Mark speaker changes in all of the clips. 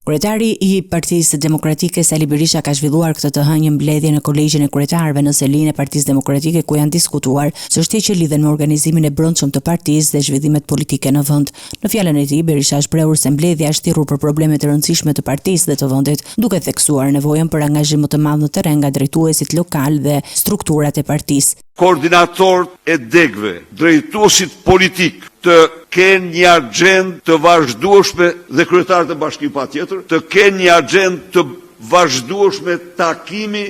Speaker 1: Kryetari I Partisë Demokratike Sali Berisha ka zhvilluar këtë të hënjë mbledhje në Kolegjin e Kryetarëve në selinë e Partisë Demokratike ku janë diskutuar çështje që lidhen me organizimin e brendshëm të partisë dhe zhvillimet politike në vend. Në fjalën e tij, Berisha shprehur se mbledhja është thirrur për probleme të rëndësishme të partisë dhe të vendit, duke theksuar nevojën për angazhim më të madh në terren nga drejtuesit lokal dhe strukturat e partisë.
Speaker 2: Koordinatorët e degëve, drejtuesit politik të kenë një agjendë të vazhdueshme dhe kryetarët e bashkimit patjetër, të kenë një agjendë të vazhdueshme takimi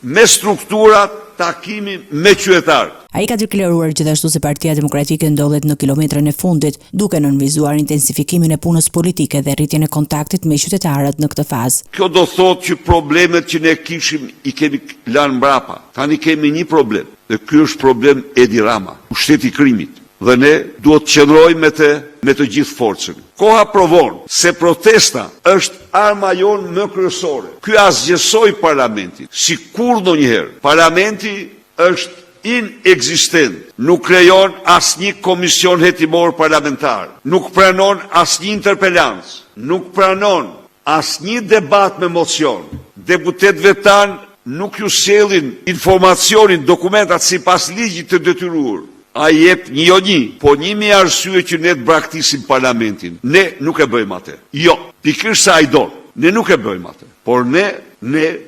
Speaker 2: me strukturat, takimi me qytetarët.
Speaker 1: Ai ka deklaruar gjithashtu se Partia Demokratike ndodhet në kilometrën e fundit, duke nënvizuar intensifikimin e punës politike dhe rritjen e kontaktit me qytetarët në këtë fazë.
Speaker 2: Kjo do thotë që problemet që ne kishim I kemi lanë mbrapa. Tani kemi një problem, dhe ky është problem Edi Rama, pushteti I krimit. Dhe ne duhet të qëndrojmë me të gjithë forcën. Koha provon se protesta është arma jonë më kryesore. Ky asgjësoi parlamentin, si kur ndonjëherë. Parlamenti është inexistent, nuk krijon asnjë komision hetimor parlamentar, nuk pranon asnjë interpelancë, nuk pranon asnjë debat me mocion. Deputetëve tanë nuk ju sjellin informacionin, dokumentat sipas ligjit të detyruar. A jep një, po 1000 arsye që ne të braktisim parlamentin. Ne nuk e bëjmë atë. Jo, pikërisht se ai don. Ne nuk e bëjmë atë. Por ne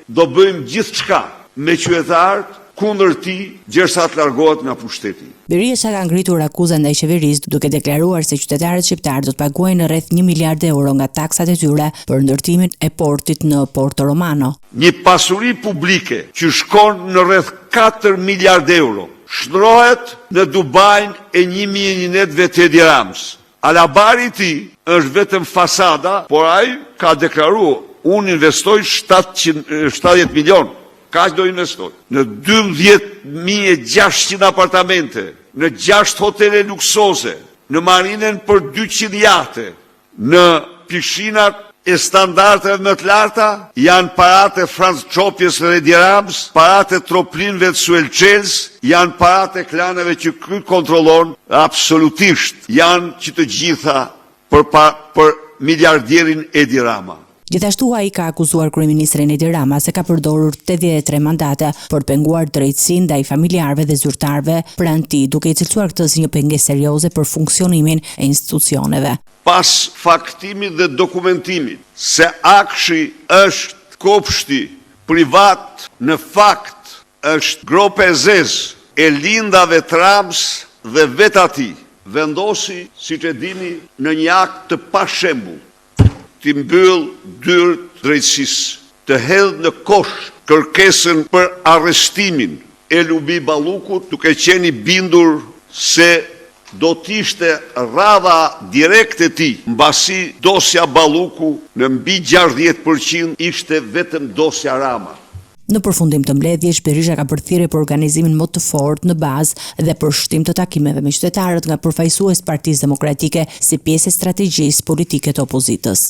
Speaker 2: do bëjmë gjithçka me qytetarët kundër tij derisa të largohet nga pushteti.
Speaker 1: Berisha ka ngritur akuzën ndaj qeverisë duke deklaruar se qytetarët shqiptar do të paguajnë rreth 1 miliard euro nga taksat e tyre për ndërtimin e portit në Porto Romano.
Speaker 2: Një pasuri publike që shkon në rreth 4 miliard euro shndrohet në Dubajin e 1100 të Edi Ramës. Alabari I tij është vetëm fasada, por ai ka deklaruar, unë investoj 70 milion. Kaq do investoj? Në 12.600 apartamente, në 6 hotele luksoze, në marinën për 200 jahte, në pishinat e standardeve më të larta, janë paratë e Franz Çopjes dhe Edi Ramës, paratë e troplinëve të Suelçels, janë paratë e klaneve që ky kontrollon, absolutisht janë që të gjitha për miliardierin Edi Rama.
Speaker 1: Gjithashtu ai ka akuzuar kryeministrin Edi Rama se ka përdorur 83 mandate për penguar drejtësinë ndaj familjarëve dhe zyrtarëve pranë tij, duke I cilësuar këtë si një pengesë serioze për funksionimin e institucioneve.
Speaker 2: Pas faktimit dhe dokumentimit se Akshi është kopshti privat, në fakt është gropa e zezë e lindave të Ramës dhe vetë atij, vendosi, siç e dini, në një akt të pashembull të mbyll dyert drejtësisë, të hedh në kosh kërkesën për arrestimin e Lubi Ballukut, duke qenë I bindur se do t'ishte radha direkte e tij, mbasi dosja Balluku në mbi 60% ishte vetëm dosja Rama.
Speaker 1: Në përfundim të mbledhjes, Berisha ka përthirrje për organizimin më të fortë në bazë dhe për shtim të takimeve me qytetarët nga përfaqësues Partisë Demokratike si pjesë e strategjisë politike të opozitës.